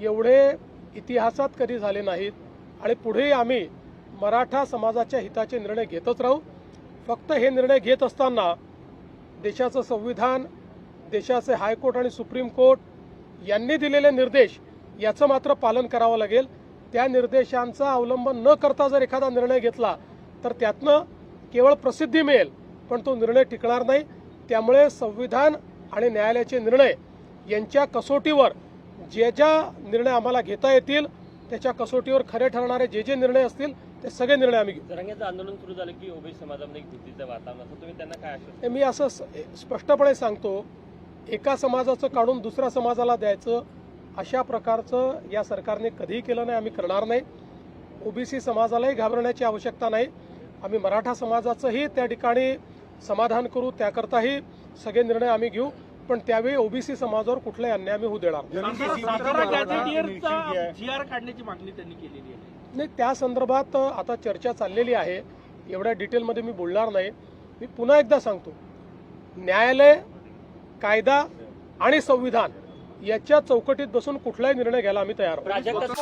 एवढे इतिहासात कधी झाले नाहीत आणि पुढेही आम्ही मराठा समाजाच्या हिताचे निर्णय घेतच राहू। फक्त हे निर्णय घेत असताना देशाचं संविधान, देशाचे हायकोर्ट आणि सुप्रीम कोर्ट यांनी दिलेले निर्देश याचं मात्र पालन करावं लागेल। त्या निर्देशांचा अवलंब न करता जर एखादा निर्णय घेतला तर त्यातनं केवळ प्रसिद्धी मिळेल, पण तो निर्णय टिकणार नाही। त्यामुळे संविधान आणि न्यायालयाचे निर्णय यांच्या कसोटीवर जे निर्णय आम्हाला घेता येतील त्याच्या कसोटीवर खरे ठरणारे जे निर्णय असतील ते सगळे निर्णय आम्ही घेऊ। जरांगेचं आंदोलन सुरू झालं की ओबीसी समाजामध्ये एक भीतीचं वातावरण असतं, तुम्ही त्यांना काय आश्वासन? मी असं स्पष्टपणे सांगतो, एका समाजाचं काढून दुसऱ्या समाजाला द्यायचं अशा प्रकारचं या सरकारने कधीही केलं नाही, आम्ही करणार नाही। ओबीसी समाजालाही घाबरण्याची आवश्यकता नाही। आम्ही मराठा समाजाचंही त्या ठिकाणी समाधान करू, त्याकरताही सगळे निर्णय आम्ही घेऊ, पण त्यावेळी ओबीसी समाजावर कुठलाही अन्याय आम्ही होऊ देणार जीआर काढण्याची मागणी त्यांनी केलेली आहे। नाही, त्या संदर्भात आता चर्चा चाललेली आहे, एवढ्या डिटेलमध्ये मी बोलणार नाही। मी पुन्हा एकदा सांगतो, न्यायालय, कायदा आणि संविधान याच्या चौकटीत बसून कुठलाही निर्णय घ्यायला आम्ही तयार आहोत।